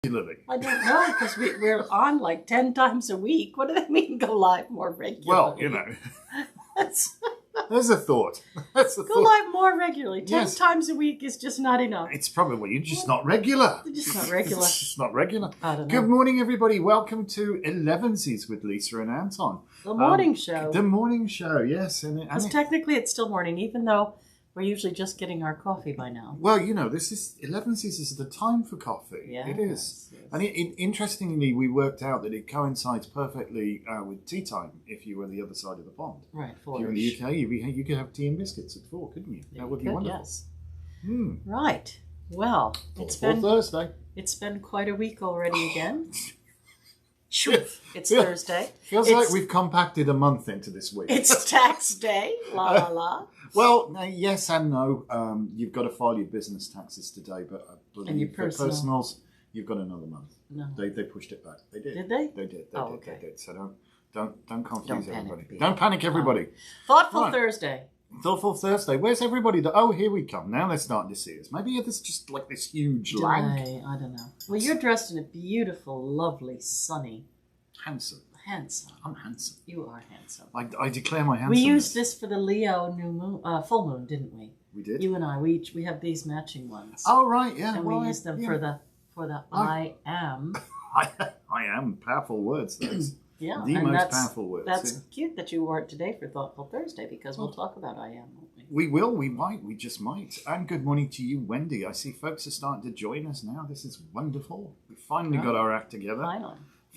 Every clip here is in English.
regularly? I don't know, because we're on like 10 times a week. What do they mean go live more regularly? Well, there's a thought. Go live more regularly. 10 Yes. times a week is just not enough. It's probably you're just not regular. You're just not regular. It's just not regular. I don't know. Good morning, everybody. Welcome to Elevensies with Lisa and Anton. The morning show. The morning show, yes. Because technically it's still morning, even though we're usually just getting our coffee by now. Well, this is Elevensies is the time for coffee. Yeah, it is. Yes. And interestingly, we worked out that it coincides perfectly with tea time if you were on the other side of the pond. Right, If you're in the UK, you could have tea and biscuits at 4, couldn't you? That would be wonderful. Yes. Hmm. Right. Well, it's been Thursday. It's been quite a week already again. It's Thursday. Feels like we've compacted a month into this week. It's tax day. La la la. Well, yes and no. You've got to file your business taxes today, but I believe And your for personals, you've got another month. No. They pushed it back. They did. Did they? They did. Oh, okay. They did. So don't confuse Don't panic, everybody. people. Don't panic, everybody. Thoughtful Right. Thursday. Thoughtful Thursday. Where's everybody? Oh, here we come. Now they're starting to see us. Maybe there's just like this huge lag. I don't know. Well, you're dressed in a beautiful, lovely, sunny, Handsome. handsome. I'm handsome. You are handsome. I declare my handsomeness. We used this for the Leo new moon, full moon, didn't we? We did. You and I. We have these matching ones. Oh right, yeah. And well, we used them yeah. for the I am. I am powerful words. Those. Yeah, The and most powerful words. That's yeah. cute that you wore it today for Thoughtful Thursday, because we'll talk about I am, won't we? We will, we might, we just might. And good morning to you, Wendy. I see folks are starting to join us now. This is wonderful. We finally got our act together.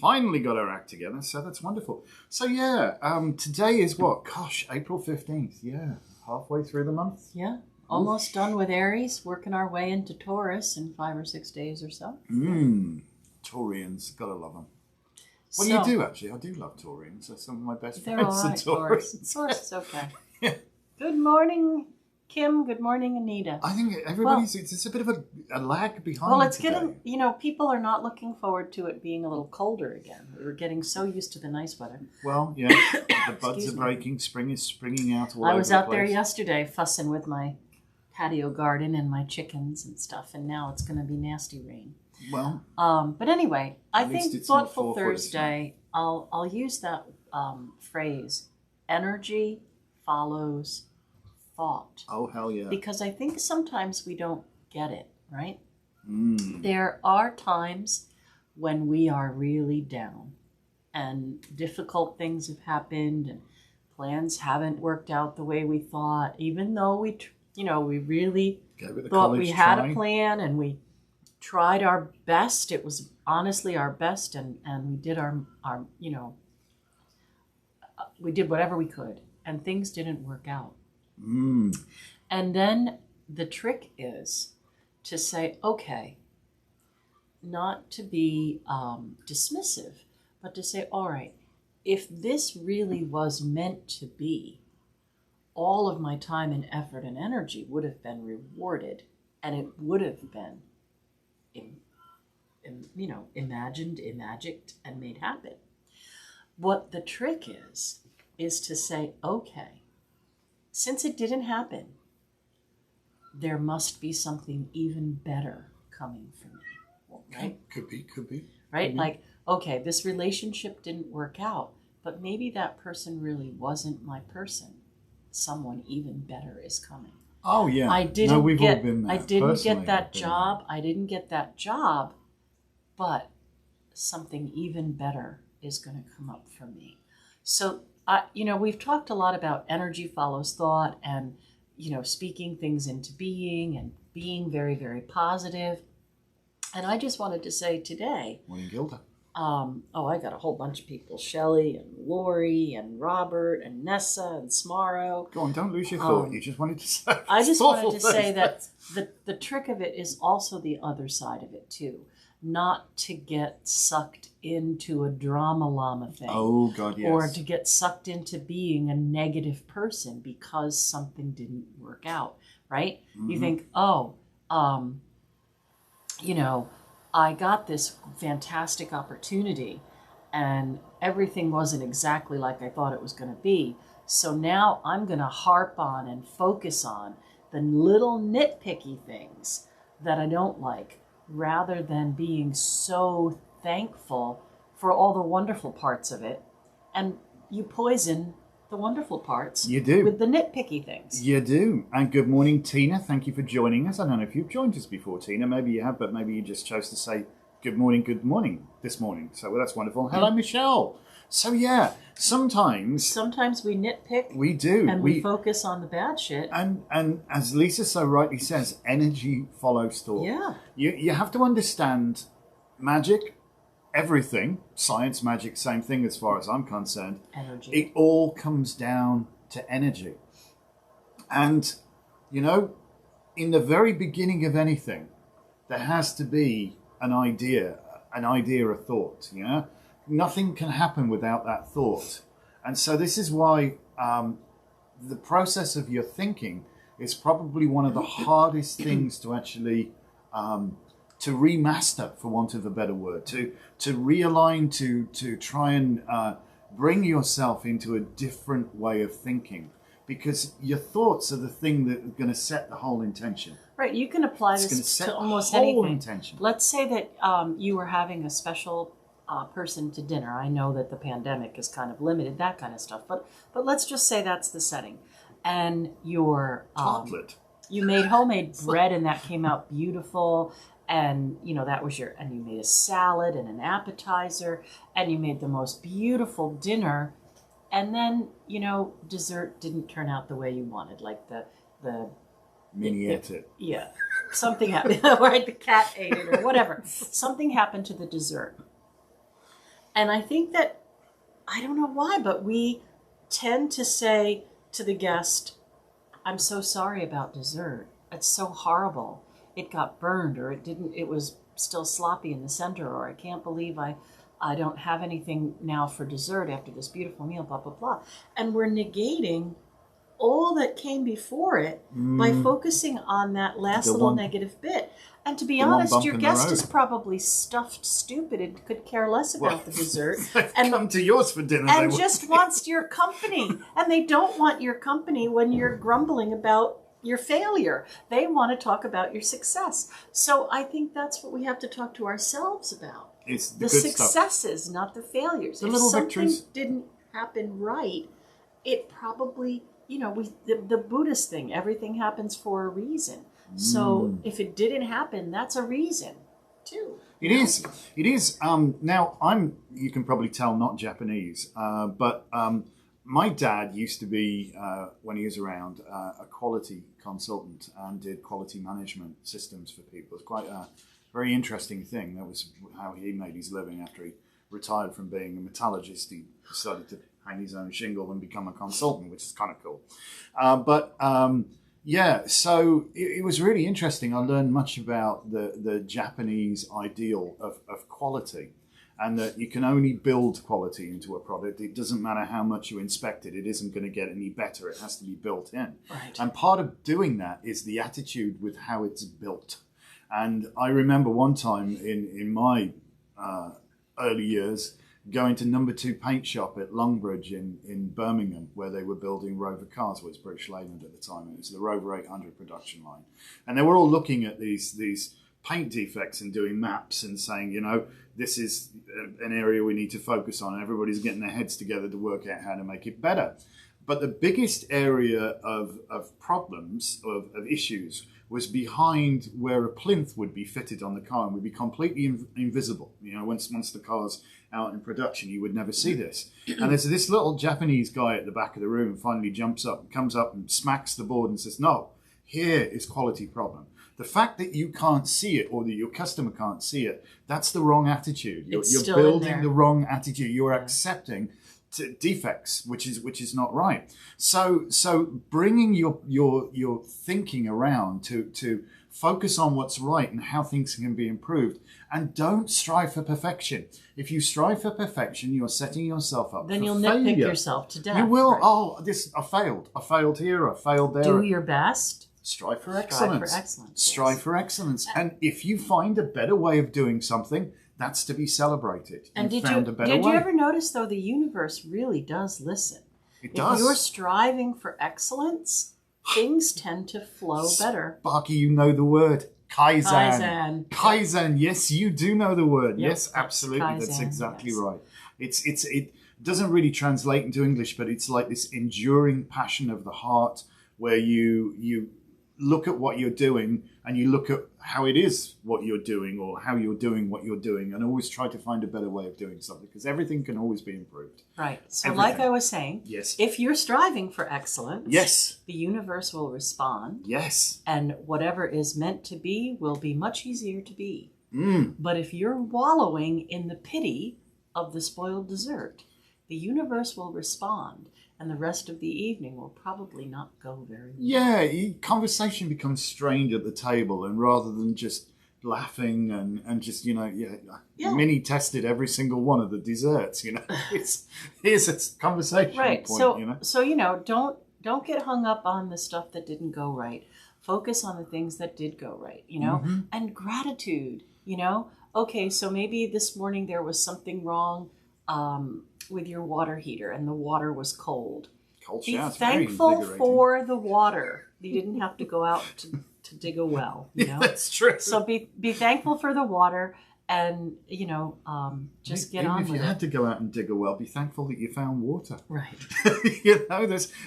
Finally got our act together, so that's wonderful. So yeah, today is what? Gosh, April 15th. Yeah, halfway through the month. Yeah, almost done with Aries, working our way into Taurus in 5 or 6 days or so. Taurians, gotta love them. Well, you do actually. I do love Taurians. They're some of my best They're friends. all right, Taurians. Taurus is okay. Yeah. Good morning, Kim. Good morning, Anita. I think everybody's. It's a bit of a lag behind. Well, it's today. getting. People are not looking forward to it being a little colder again. We were getting so used to the nice weather. Well, yeah, the buds are breaking. Spring is springing out all over the place. I was out there yesterday fussing with my patio garden and my chickens and stuff, and now it's going to be nasty rain. Well, but anyway, I think Thoughtful 4 foot, Thursday, I'll use that phrase, energy follows thought. Oh, hell yeah. Because I think sometimes we don't get it, right? There are times when we are really down and difficult things have happened and plans haven't worked out the way we thought, even though we really thought we had a plan and we tried our best. It was honestly our best, and we did our we did whatever we could, and things didn't work out. And then the trick is to say, okay, not to be dismissive, but to say, all right, if this really was meant to be, all of my time and effort and energy would have been rewarded, and it would have been imagined, imagined, and made happen. What the trick is to say, okay, since it didn't happen, there must be something even better coming for me, right? Could be. Right? Mm-hmm. Like, okay, this relationship didn't work out, but maybe that person really wasn't my person. Someone even better is coming. Oh yeah. I didn't all get been there. I didn't Personally, get that I've been job. there. I didn't get that job, but something even better is going to come up for me. So, we've talked a lot about energy follows thought and, speaking things into being and being very, very positive. And I just wanted to say today, Morning, Gilda. I got a whole bunch of people, Shelley and Lori and Robert and Nessa and Smarrow. Go on, don't lose your thought. You just wanted to say. I just wanted to say that the trick of it is also the other side of it too. Not to get sucked into a drama llama thing. Oh, God, yes. Or to get sucked into being a negative person because something didn't work out, right? Mm-hmm. You think, I got this fantastic opportunity and everything wasn't exactly like I thought it was going to be. So now I'm going to harp on and focus on the little nitpicky things that I don't like. rather than being so thankful for all the wonderful parts of it. And you poison the wonderful parts. You do. With the nitpicky things. You do. And good morning, Tina. Thank you for joining us. I don't know if you've joined us before, Tina. Maybe you have, but maybe you just chose to say good morning this morning. So well, that's wonderful. Hello, Michelle. So yeah, sometimes we nitpick. We do. And we focus on the bad shit. And as Lisa so rightly says, energy follows thought. Yeah. You have to understand magic, everything, science, magic, same thing as far as I'm concerned. Energy. It all comes down to energy. And, you know, in the very beginning of anything, there has to be an idea, a thought, you know? Nothing can happen without that thought. And so this is why the process of your thinking is probably one of the hardest things to actually to remaster, for want of a better word, to realign, to try and bring yourself into a different way of thinking, because your thoughts are the thing that are going to set the whole intention. Right, you can apply this to almost anything. Intention. Let's say that you were having a special person to dinner. I know that the pandemic has kind of limited that kind of stuff, but let's just say that's the setting. And your you made homemade bread, and that came out beautiful. And, you know, that was and you made a salad and an appetizer, and you made the most beautiful dinner. And then, you know, dessert didn't turn out the way you wanted, like the Mini ate it. Yeah. Something happened, right? The cat ate it or whatever. Something happened to the dessert. And I think that, I don't know why, but we tend to say to the guest, I'm so sorry about dessert. It's so horrible. It got burned, or it was still sloppy in the center, or I can't believe I don't have anything now for dessert after this beautiful meal, blah, blah, blah. And we're negating all that came before it by focusing on that last little negative bit. And to be honest, your guest is probably stuffed stupid and could care less about the dessert. And come to yours for dinner. And just wants your company. And they don't want your company when you're grumbling about your failure. They want to talk about your success. So I think that's what we have to talk to ourselves about. It's the successes, not the failures. The little victories. If something didn't happen right, it probably, you know, the Buddhist thing, everything happens for a reason. So if it didn't happen, that's a reason too. It is. It is. Now, you can probably tell, not Japanese, but my dad used to be, when he was around, a quality consultant and did quality management systems for people. It's quite a very interesting thing. That was how he made his living after he retired from being a metallurgist. He decided to hang his own shingle and become a consultant, which is kind of cool. Yeah, so it was really interesting. I learned much about the Japanese ideal of quality, and that you can only build quality into a product. It doesn't matter how much you inspect it. It isn't going to get any better. It has to be built in. Right. And part of doing that is the attitude with how it's built. And I remember one time in my early years going to number 2 paint shop at Longbridge in Birmingham, where they were building Rover cars. It was British Leyland at the time. It was the Rover 800 production line. And they were all looking at these paint defects and doing maps and saying, you know, this is an area we need to focus on. And everybody's getting their heads together to work out how to make it better. But the biggest area of problems, of issues, was behind where a plinth would be fitted on the car and would be completely invisible. You know, once the car's out in production, you would never see this. And there's this little Japanese guy at the back of the room finally jumps up, comes up and smacks the board and says, no, here is quality problem. The fact that you can't see it, or that your customer can't see it, that's the wrong attitude. You're building the wrong attitude. You're accepting defects, which is not right. So bringing your thinking around to focus on what's right and how things can be improved, and don't strive for perfection. If you strive for perfection, you're setting yourself up. Then for you'll failure. nitpick yourself to death. You will. Right? I failed here. I failed there. Do your best. Strive for excellence. Strive for excellence. And if you find a better way of doing something, that's to be celebrated. And did you ever notice, though, the universe really does listen? It does. If you're striving for excellence, things tend to flow better. Sparky, you know the word. Kaizen. Kaizen. Yes, you do know the word. Yep, yes, absolutely. Kaizen, That's exactly yes. right. It doesn't really translate into English, but it's like this enduring passion of the heart where you look at what you're doing and you look at how it is what you're doing or how you're doing what you're doing and always try to find a better way of doing something because everything can always be improved. Right. So Everything. like I was saying, Yes. if you're striving for excellence, Yes. the universe will respond. Yes. And whatever is meant to be will be much easier to be. Mm. But if you're wallowing in the pity of the spoiled dessert, the universe will respond. And the rest of the evening will probably not go very well. Yeah, conversation becomes strained at the table, and rather than just laughing and just mini tested every single one of the desserts. Here's a conversation right. point. So don't get hung up on the stuff that didn't go right. Focus on the things that did go right. Mm-hmm. And gratitude. Okay, so maybe this morning there was something wrong. With your water heater and the water was cold. Be thankful for the water. You didn't have to go out to dig a well. That's true. So be thankful for the water and just get on with it. If you had to go out and dig a well, be thankful that you found water. Right.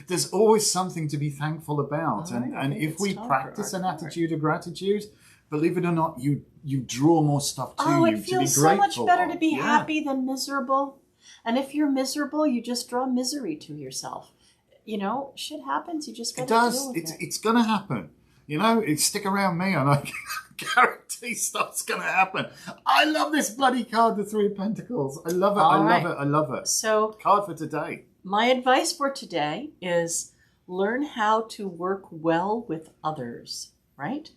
There's always something to be thankful about. Right, and if we practice an attitude of gratitude, believe it or not, you draw more stuff to you to be grateful. It feels so much better to be happy than miserable. And if you're miserable, you just draw misery to yourself. Shit happens. You just got to deal with it. It's going to happen. Stick around me and I guarantee stuff's going to happen. I love this bloody card, the Three of Pentacles. I love it. I love it. So, card for today. My advice for today is learn how to work well with others, right?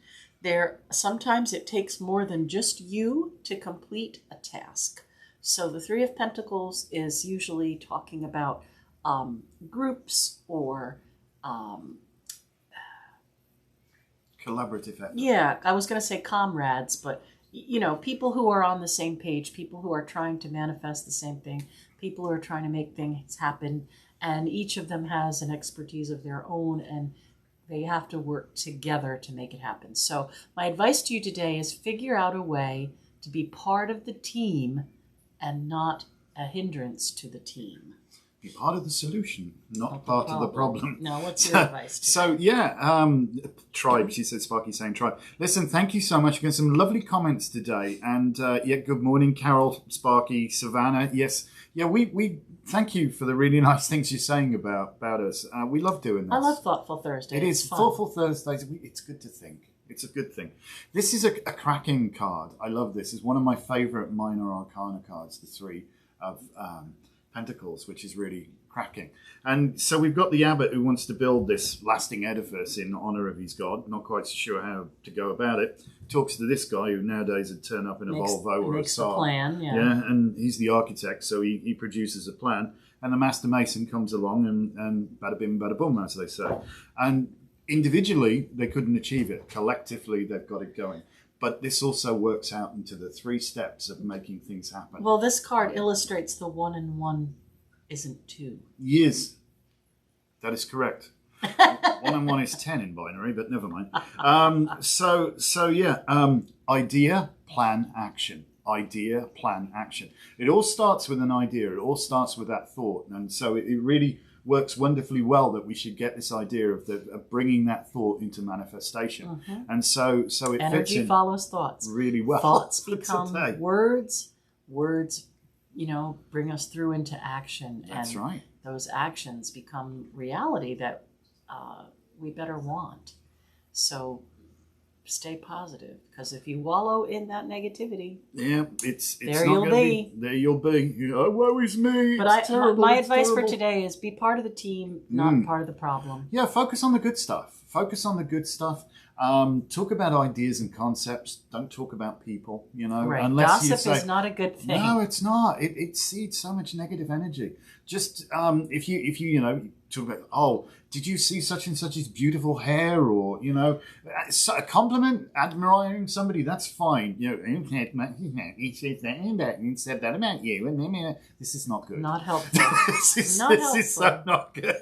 Sometimes it takes more than just you to complete a task. So the Three of Pentacles is usually talking about groups or collaborative effort. Yeah, I was going to say comrades, but people who are on the same page, people who are trying to manifest the same thing, people who are trying to make things happen, and each of them has an expertise of their own, and they have to work together to make it happen. So my advice to you today is figure out a way to be part of the team and not a hindrance to the team. Be part of the solution, not part of the problem. No, what's your advice? Tribe, she said, Sparky saying tribe. Listen, thank you so much. You've got some lovely comments today. And good morning, Carol, Sparky, Savannah. Yes, we thank you for the really nice things you're saying about us. We love doing this. I love Thoughtful Thursdays. It is Thoughtful Thursdays. It's good to think. It's a good thing. This is a cracking card. I love this. It's one of my favourite minor arcana cards, the Three of Pentacles, which is really cracking. And so we've got the abbot who wants to build this lasting edifice in honour of his god. Not quite sure how to go about it. Talks to this guy who nowadays would turn up in a Volvo or a Saab. Plan, yeah, and he's the architect, so he produces a plan. And the master mason comes along and bada bim, bada boom, as they say. And individually, they couldn't achieve it. Collectively, they've got it going. But this also works out into the 3 steps of making things happen. Well, this card illustrates the 1 and 1 isn't 2. Yes, that is correct. 1 and 1 is 10 in binary, but never mind. Idea, plan, action. Idea, plan, action. It all starts with an idea. It all starts with that thought. And so it really works wonderfully well that we should get this idea of bringing that thought into manifestation. Mm-hmm. And so it energy fits in follows thoughts really well. Thoughts become words. Words, bring us through into action. That's right. Those actions become reality that we better want. So stay positive, because if you wallow in that negativity, it's there not you'll be. There you'll be. Woe is me. But my advice for today is be part of the team, not part of the problem. Yeah, focus on the good stuff. Talk about ideas and concepts. Don't talk about people. Right. Unless Gossip is not a good thing. No, it's not. It seeds so much negative energy. Just if you talk about, did you see such and such's beautiful hair? Or, you know, a compliment, admiring somebody, that's fine. You know, he said that about you. This is not good. Not helpful. This is so not good.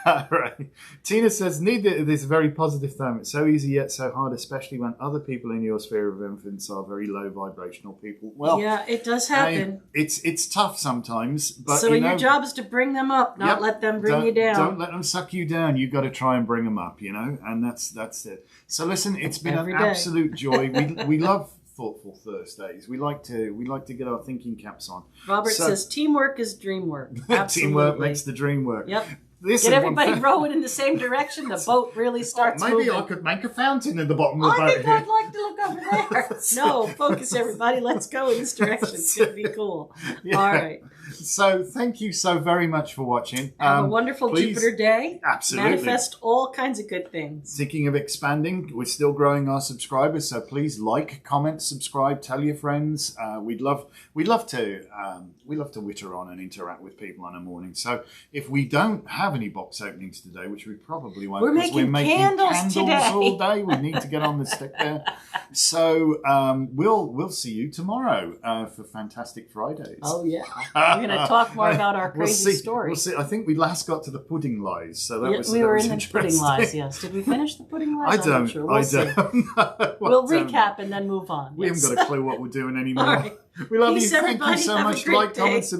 All right. Tina says, need this very positive tone. It's so easy yet so hard, especially when other people in your sphere of influence are very low vibrational people. Well, yeah, it does happen. It's tough sometimes, but so your job is to bring them up, not let them bring you down. Don't let them suck you down. You've got to try and bring them up, you know, and that's it. So listen, it's been an absolute joy. We love Thoughtful Thursdays. We like to get our thinking caps on. Robert says teamwork is dream work. Absolutely. Teamwork makes the dream work. Yep. Get everybody rowing in the same direction. The boat really starts moving. Maybe I could make a fountain in the bottom of the boat. I think I'd like to look over there. No, focus everybody. Let's go in this direction. It's going to be cool. Yeah. All right. So thank you so very much for watching. Have a wonderful Jupiter day. Absolutely. Manifest all kinds of good things. Thinking of expanding. We're still growing our subscribers, so please like, comment, subscribe, tell your friends. We love to witter on and interact with people on a morning. So if we don't have any box openings today, which we probably won't, we're making candles today. All day. We need to get on the stick there. So we'll see you tomorrow for Fantastic Fridays. Oh yeah. We're going to talk more about our crazy stories. We'll see. I think we last got to the pudding lies, so that was we were in the pudding lies. Yes, did we finish the pudding lies? I don't. Sure. I don't. We'll recap and then move on. We haven't got a clue what we're doing anymore. Right. We love Peace, you. Thank you so much. Like, comment,